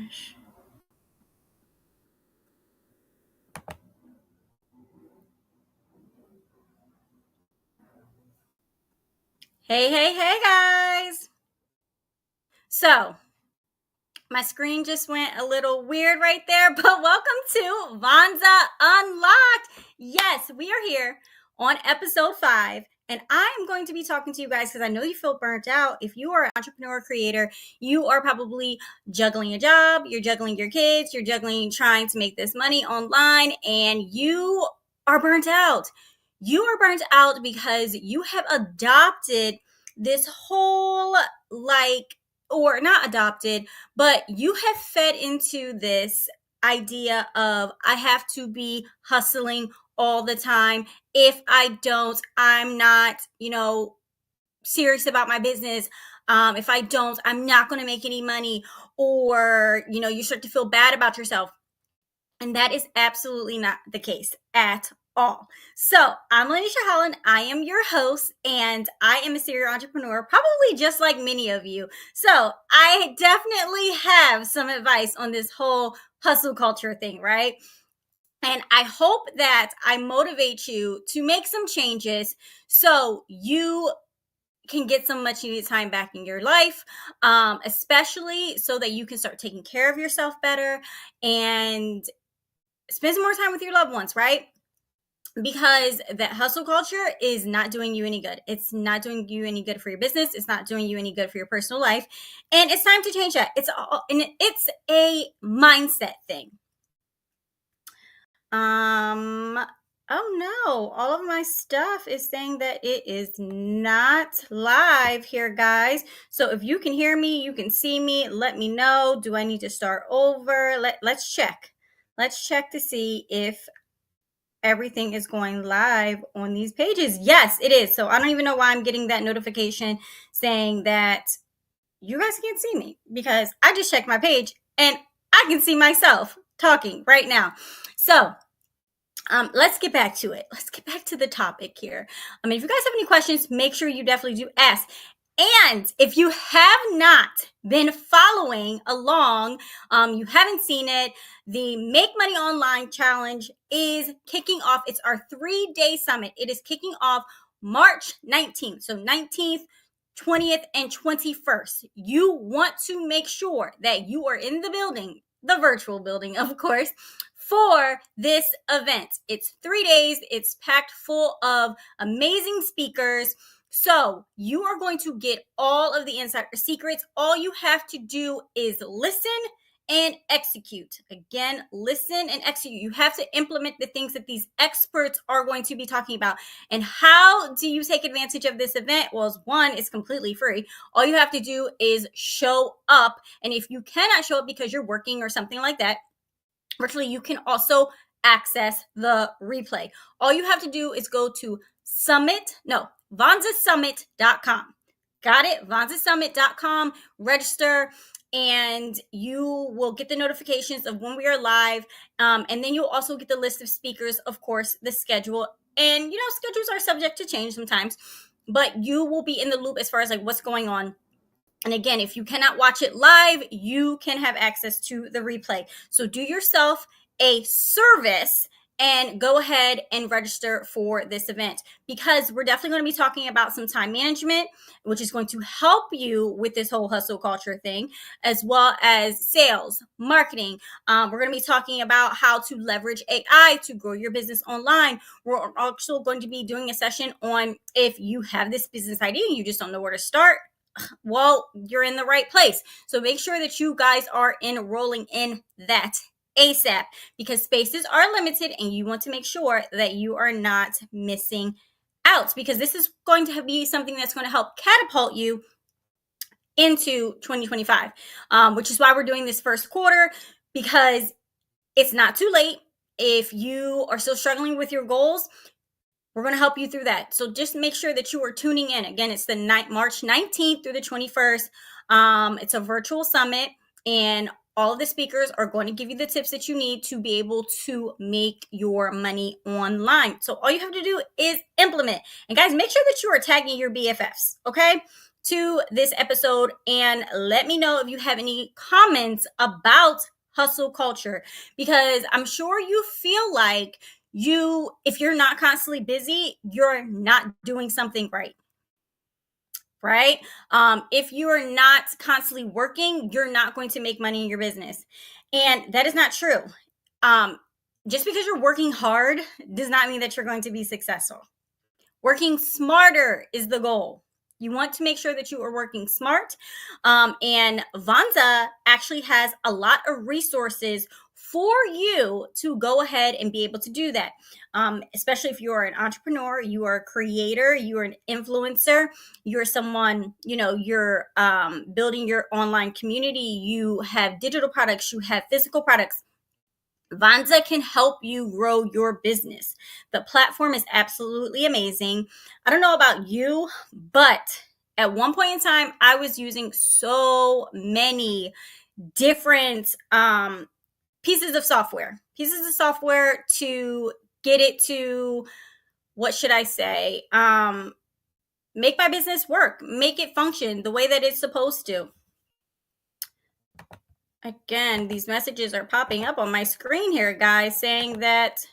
gosh. Hey, hey, hey, guys. So, my screen just went a little weird right there, but welcome to Vonza Unlocked. Yes, we are here on episode 5, and I'm going to be talking to you guys because I know you feel burnt out. If you are an entrepreneur creator, you are probably juggling a job, you're juggling your kids, you're juggling trying to make this money online, and you are burnt out. You are burnt out because you have adopted this whole or not adopted, but you have fed into this idea of I have to be hustling all the time. If I don't, I'm not, serious about my business. If I don't, I'm not going to make any money. Or, you start to feel bad about yourself. And that is absolutely not the case at all. So, I'm Lanisha Holland. I am your host, and I am a serial entrepreneur, probably just like many of you. So, I definitely have some advice on this whole hustle culture thing, right? And I hope that I motivate you to make some changes so you can get some much needed time back in your life, especially so that you can start taking care of yourself better and spend some more time with your loved ones, right? Because that hustle culture is not doing you any good. It's not doing you any good for your business. It's not doing you any good for your personal life. And it's time to change that. It's a mindset thing. Oh no, all of my stuff is saying that it is not live here, guys. So if you can hear me, you can see me, let me know. Do I need to start over? Let's check. Let's check to see if everything is going live on these pages. Yes, it is. So I don't even know why I'm getting that notification saying that you guys can't see me, because I just checked my page and I can see myself talking right now. So let's get back to it. Let's get back to the topic here. If you guys have any questions, make sure you definitely do ask. And if you have not been following along, you haven't seen it, the Make Money Online Challenge is kicking off. It's our 3-day summit. It is kicking off March 19th. So 19th, 20th, and 21st. You want to make sure that you are in the building, the virtual building, of course, for this event. It's 3 days. It's packed full of amazing speakers. So you are going to get all of the insider secrets. All you have to do is listen and execute. Again, listen and execute. You have to implement the things that these experts are going to be talking about. And how do you take advantage of this event? Well, one, it's completely free. All you have to do is show up. And if you cannot show up because you're working or something like that, virtually, you can also access the replay. All you have to do is go to VonzaSummit.com. Got it? VonzaSummit.com, register, and you will get the notifications of when we are live. And then you'll also get the list of speakers, of course, the schedule. And, schedules are subject to change sometimes, but you will be in the loop as far as what's going on. And again, if you cannot watch it live, you can have access to the replay. So do yourself a service and go ahead and register for this event, because we're definitely going to be talking about some time management, which is going to help you with this whole hustle culture thing, as well as sales, marketing. We're going to be talking about how to leverage AI to grow your business online. We're also going to be doing a session on if you have this business idea and you just don't know where to start. Well, you're in the right place. So make sure that you guys are enrolling in that ASAP, because spaces are limited and you want to make sure that you are not missing out, because this is going to be something that's going to help catapult you into 2025, which is why we're doing this first quarter, because it's not too late. If you are still struggling with your goals, we're going to help you through that. So just make sure that you are tuning in. Again, it's the March 19th through the 21st. It's a virtual summit, and all of the speakers are going to give you the tips that you need to be able to make your money online. So all you have to do is implement. And guys, make sure that you are tagging your BFFs, okay? to this episode and let me know if you have any comments about hustle culture, because I'm sure you feel like if you're not constantly busy, you're not doing something right? If you are not constantly working, you're not going to make money in your business. And that is not true. Um, just because you're working hard does not mean that you're going to be successful. Working smarter is the goal. You want to make sure that you are working smart. And Vonza actually has a lot of resources for you to go ahead and be able to do that. Especially if you are an entrepreneur, you are a creator, you are an influencer, you're someone, you're building your online community, you have digital products, you have physical products. Vonza can help you grow your business. The platform is absolutely amazing. I don't know about you, but at one point in time, I was using so many different pieces of software to get it to, what should I say? Make my business work, make it function the way that it's supposed to. Again, these messages are popping up on my screen here, guys, saying that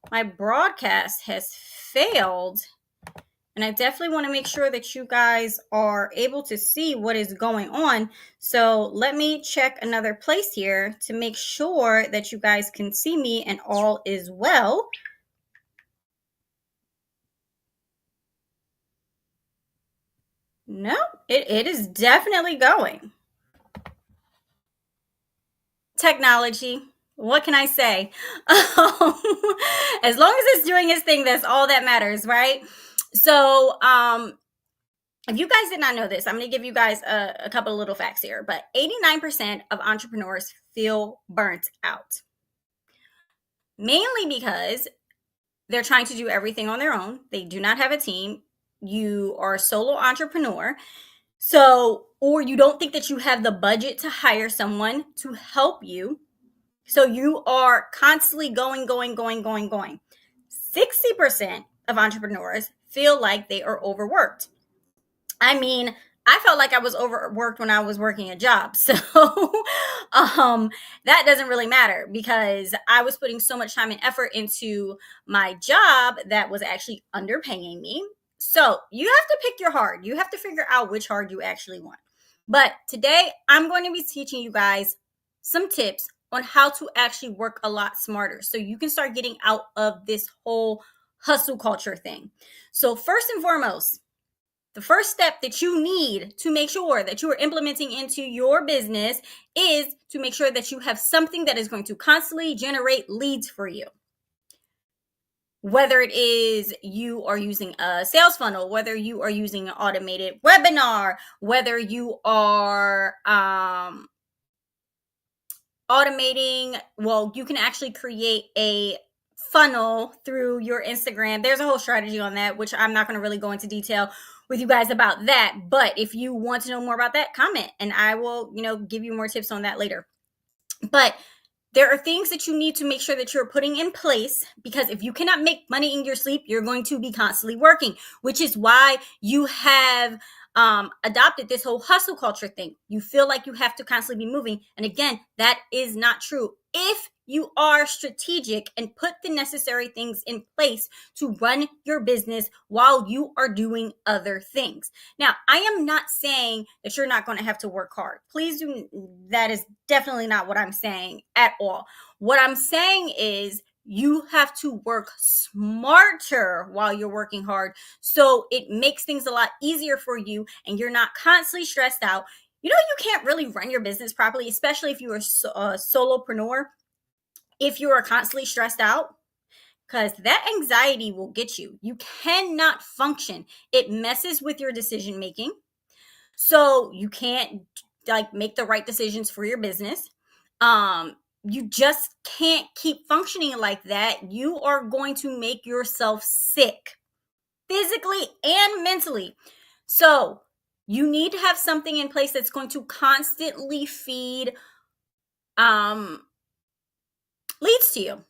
my broadcast has failed. And I definitely want to make sure that you guys are able to see what is going on. So let me check another place here to make sure that you guys can see me and all is well. No, it is definitely going. Technology. What can I say? As long as it's doing its thing, that's all that matters, right? So, if you guys did not know this, I'm going to give you guys a couple of little facts here. But 89% of entrepreneurs feel burnt out, mainly because they're trying to do everything on their own. They do not have a team. You are a solo entrepreneur. So, or you don't think that you have the budget to hire someone to help you. So you are constantly going. 60% of entrepreneurs feel like they are overworked. I mean, I felt like I was overworked when I was working a job. So that doesn't really matter because I was putting so much time and effort into my job that was actually underpaying me. So you have to pick your hard. You have to figure out which hard you actually want. But today I'm going to be teaching you guys some tips on how to actually work a lot smarter so you can start getting out of this whole hustle culture thing. So first and foremost, the first step that you need to make sure that you are implementing into your business is to make sure that you have something that is going to constantly generate leads for you. Whether it is you are using a sales funnel, whether you are using an automated webinar, whether you are automating, well, you can actually create a funnel through your Instagram. There's a whole strategy on that, which I'm not going to really go into detail with you guys about that. But if you want to know more about that, comment and I will, give you more tips on that later. But there are things that you need to make sure that you're putting in place, because if you cannot make money in your sleep, you're going to be constantly working, which is why you have adopted this whole hustle culture thing. You feel like you have to constantly be moving. And again, that is not true. If you are strategic and put the necessary things in place to run your business while you are doing other things. Now, I am not saying that you're not going to have to work hard. Please do. That is definitely not what I'm saying at all. What I'm saying is you have to work smarter while you're working hard, so it makes things a lot easier for you and you're not constantly stressed out. You can't really run your business properly, especially if you're a solopreneur, if you are constantly stressed out, because that anxiety will get you. You cannot function. It messes with your decision making. So you can't make the right decisions for your business. You just can't keep functioning like that. You are going to make yourself sick physically and mentally. So you need to have something in place that's going to constantly feed leads to you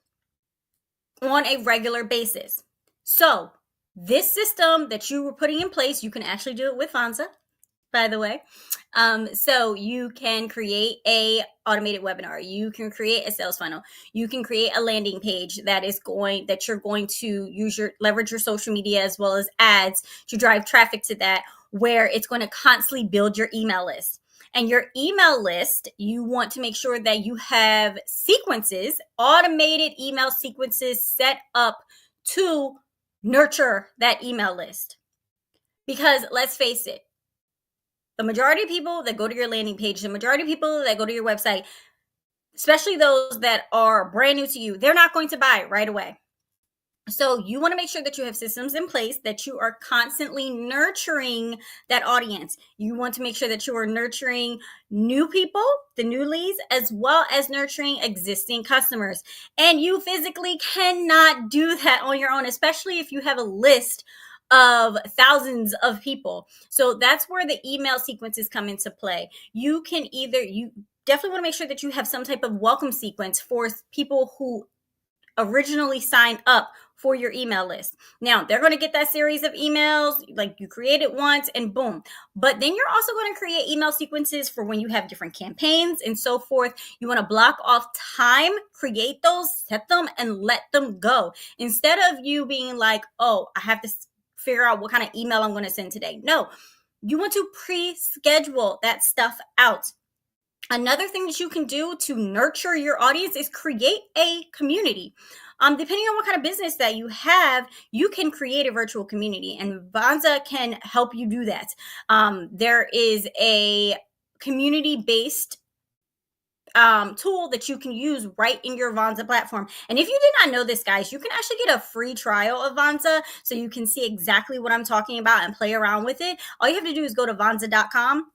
on a regular basis. So this system that you were putting in place, you can actually do it with Vonza. by the way. So you can create a automated webinar. You can create a sales funnel. You can create a landing page that you're going to leverage your social media as well as ads to drive traffic to that, where it's going to constantly build your email list. And your email list, you want to make sure that you have sequences, automated email sequences set up to nurture that email list. Because let's face it, the majority of people that go to your landing page, the majority of people that go to your website, especially those that are brand new to you, they're not going to buy it right away. So you want to make sure that you have systems in place, that you are constantly nurturing that audience. You want to make sure that you are nurturing new people, the new leads, as well as nurturing existing customers. And you physically cannot do that on your own, especially if you have a list of thousands of people. So that's where the email sequences come into play. You definitely want to make sure that you have some type of welcome sequence for people who originally signed up for your email list. Now, they're going to get that series of emails, like you create it once and boom. But then you're also going to create email sequences for when you have different campaigns and so forth. You want to block off time, create those, set them, and let them go. Instead of you being like, oh, I have to figure out what kind of email I'm going to send today. No, you want to pre-schedule that stuff out. Another thing that you can do to nurture your audience is create a community. Depending on what kind of business that you have, you can create a virtual community, and Vonza can help you do that. There is a community-based tool that you can use right in your Vonza platform. And if you did not know this, guys, you can actually get a free trial of Vonza so you can see exactly what I'm talking about and play around with it. All you have to do is go to Vonza.com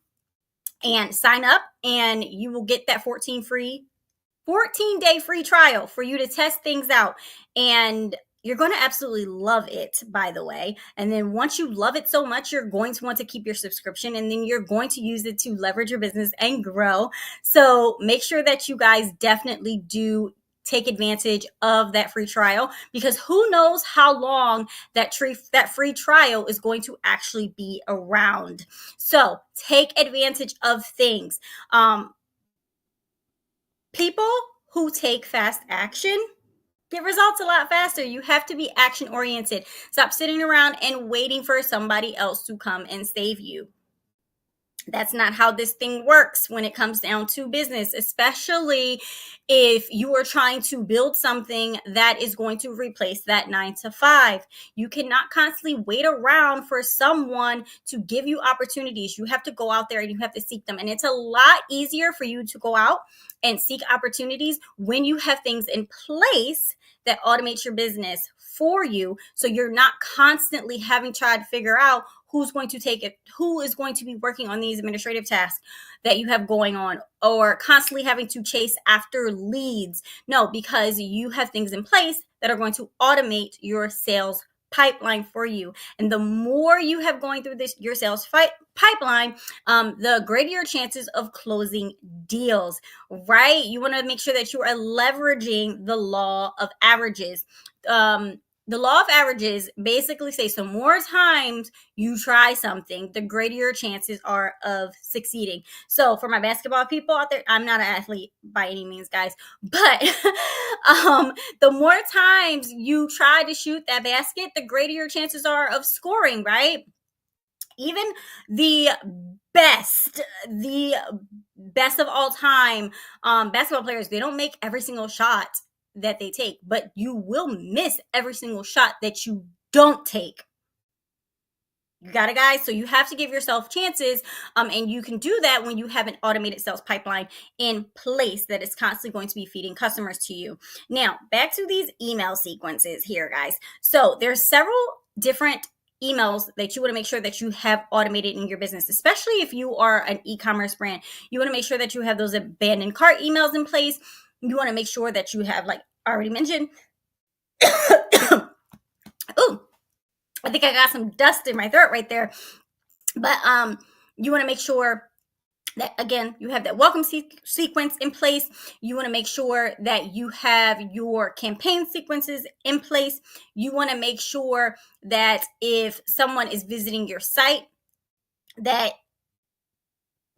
and sign up, and you will get that 14-day free trial for you to test things out. And you're going to absolutely love it, by the way. And then once you love it so much, you're going to want to keep your subscription, and then you're going to use it to leverage your business and grow. So make sure that you guys definitely do take advantage of that free trial, because who knows how long that free trial is going to actually be around. So take advantage of things. People who take fast action get results a lot faster. You have to be action oriented. Stop sitting around and waiting for somebody else to come and save you. That's not how this thing works when it comes down to business, especially if you are trying to build something that is going to replace that 9-to-5. You cannot constantly wait around for someone to give you opportunities. You have to go out there and you have to seek them. And it's a lot easier for you to go out and seek opportunities when you have things in place that automate your business for you. So you're not constantly having tried to figure out who's going to take it, who is going to be working on these administrative tasks that you have going on, or constantly having to chase after leads. No, because you have things in place that are going to automate your sales pipeline for you. And the more you have going through your sales pipeline, the greater your chances of closing deals, right? You want to make sure that you are leveraging the law of averages. The law of averages basically says the more times you try something, the greater your chances are of succeeding. So for my basketball people out there, I'm not an athlete by any means, guys, but the more times you try to shoot that basket, the greater your chances are of scoring, right? Even the best of all time basketball players, they don't make every single shot that they take, but you will miss every single shot that you don't take. You got it, guys? So you have to give yourself chances, and you can do that when you have an automated sales pipeline in place that is constantly going to be feeding customers to you. Now, back to these email sequences here, guys. So there's several different emails that you want to make sure that you have automated in your business, especially if you are an e-commerce brand. You want to make sure that you have those abandoned cart emails in place. You want to make sure that you have, like I already mentioned, oh, I think I got some dust in my throat right there. But you want to make sure that, again, you have that welcome sequence in place. You want to make sure that you have your campaign sequences in place. You want to make sure that if someone is visiting your site, that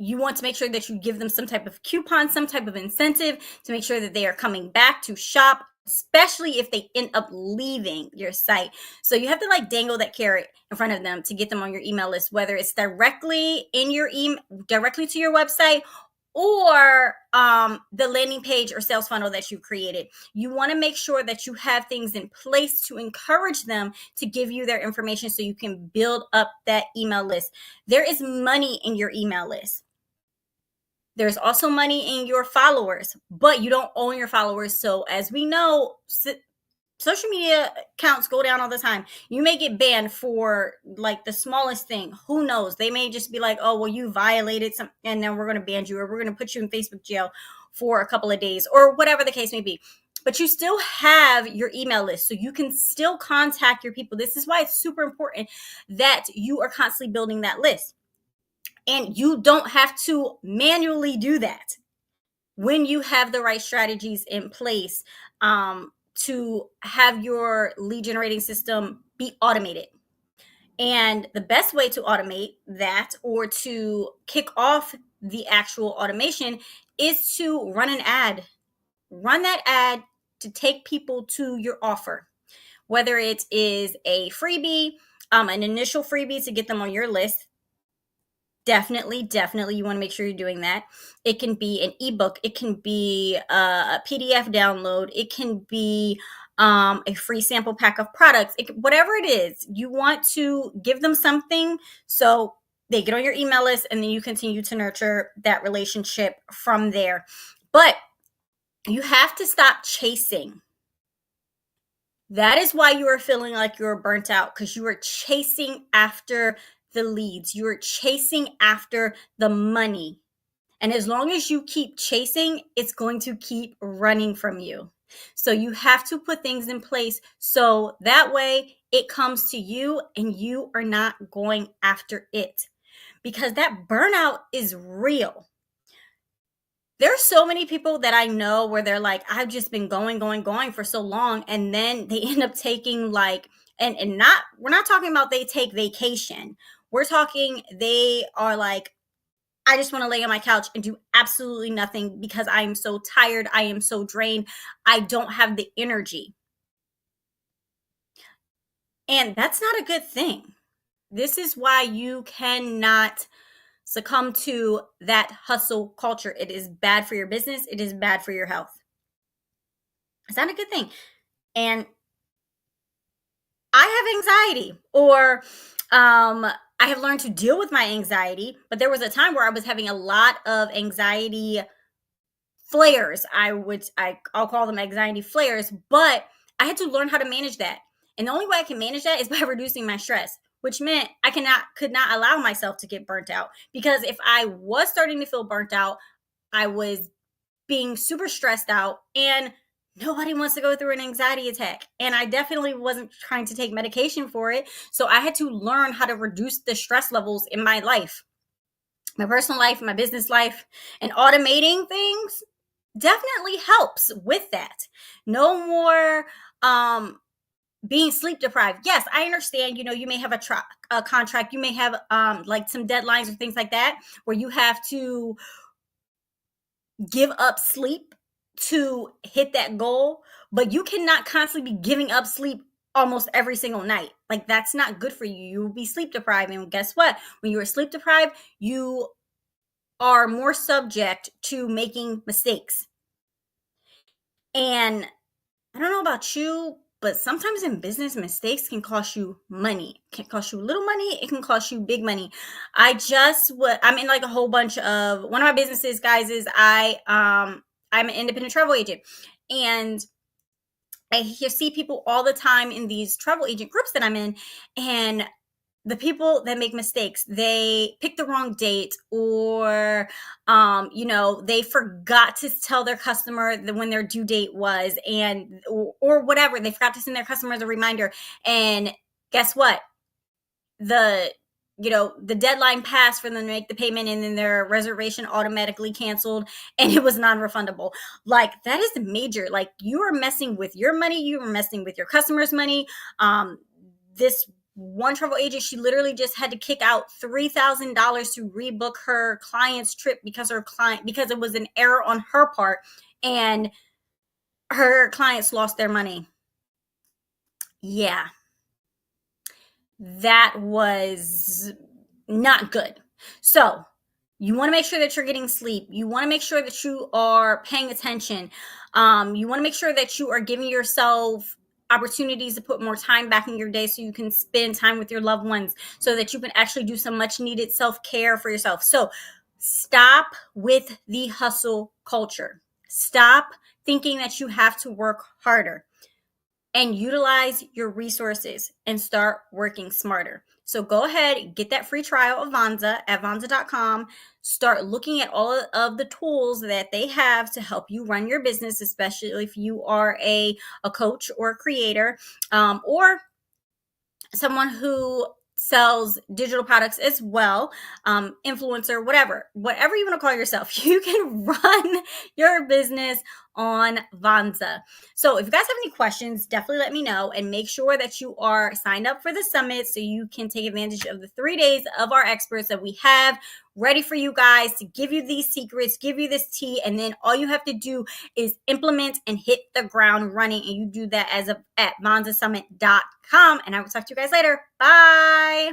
you want to make sure that you give them some type of coupon, some type of incentive to make sure that they are coming back to shop, especially if they end up leaving your site. So you have to like dangle that carrot in front of them to get them on your email list, whether it's directly in your email, directly to your website, or the landing page or sales funnel that you created. You want to make sure that you have things in place to encourage them to give you their information so you can build up that email list. There is money in your email list. There's also money in your followers, but you don't own your followers. So as we know, social media accounts go down all the time. You may get banned for like the smallest thing. Who knows? They may just be like, oh, well, you violated some, and then we're going to ban you, or we're going to put you in Facebook jail for a couple of days, or whatever the case may be. But you still have your email list, so you can still contact your people. This is why it's super important that you are constantly building that list. And you don't have to manually do that when you have the right strategies in place to have your lead generating system be automated. And the best way to automate that, or to kick off the actual automation, is to run an ad. Run that ad to take people to your offer, whether it is a freebie, an initial freebie to get them on your list. Definitely, you want to make sure you're doing that. It can be an ebook. It can be a PDF download. It can be a free sample pack of products. Whatever it is, you want to give them something so they get on your email list, and then you continue to nurture that relationship from there. But you have to stop chasing. That is why you are feeling like you're burnt out, because you are chasing after the leads. You're chasing after the money. And as long as you keep chasing, it's going to keep running from you. So you have to put things in place so that way it comes to you and you are not going after it, because that burnout is real. There's so many people that I know where they're like, I've just been going for so long, and then they end up taking like, and not, we're not talking about they take vacation. We're talking they are like, I just want to lay on my couch and do absolutely nothing because I am so tired. I am so drained. I don't have the energy. And that's not a good thing. This is why you cannot succumb to that hustle culture. It is bad for your business. It is bad for your health. It's not a good thing. And I have anxiety, or I have learned to deal with my anxiety, but there was a time where I was having a lot of anxiety flares. I'll call them anxiety flares, but I had to learn how to manage that. And the only way I can manage that is by reducing my stress, which meant I could not allow myself to get burnt out, because if I was starting to feel burnt out, I was being super stressed out, and nobody wants to go through an anxiety attack. And I definitely wasn't trying to take medication for it. So I had to learn how to reduce the stress levels in my life, my personal life, my business life, and automating things definitely helps with that. No more being sleep deprived. Yes, I understand, you may have a contract, you may have like some deadlines or things like that where you have to give up sleep to hit that goal, but you cannot constantly be giving up sleep almost every single night. Like, that's not good for you. You will be sleep deprived. And guess what? When you are sleep deprived, you are more subject to making mistakes. And I don't know about you, but sometimes in business, mistakes can cost you money. It can cost you little money. It can cost you big money. I'm in like a whole bunch of, one of my businesses, guys, is I'm an independent travel agent. And I see people all the time in these travel agent groups that I'm in, and the people that make mistakes, they pick the wrong date, or they forgot to tell their customer when their due date was, or whatever. They forgot to send their customers a reminder, and guess what? The deadline passed for them to make the payment, and then their reservation automatically canceled, and it was non-refundable. Like, that is major. Like, you are messing with your money. You are messing with your customers' money. This one travel agent, she literally just had to kick out $3,000 to rebook her client's trip because it was an error on her part, and her clients lost their money. Yeah, that was not good. So you want to make sure that you're getting sleep. You want to make sure that you are paying attention. You want to make sure that you are giving yourself opportunities to put more time back in your day so you can spend time with your loved ones, so that you can actually do some much needed self-care for yourself. So stop with the hustle culture. Stop thinking that you have to work harder, and utilize your resources and start working smarter. So go ahead, get that free trial of Vonza at vonza.com. Start looking at all of the tools that they have to help you run your business, especially if you are a coach or a creator, or someone who sells digital products as well, influencer, whatever you want to call yourself. You can run your business on Vonza. So if you guys have any questions, definitely let me know, and make sure that you are signed up for the summit so you can take advantage of the 3 days of our experts that we have ready for you guys to give you these secrets, give you this tea, and then all you have to do is implement and hit the ground running. And you do that at vonzasummit.com. And I will talk to you guys later. Bye.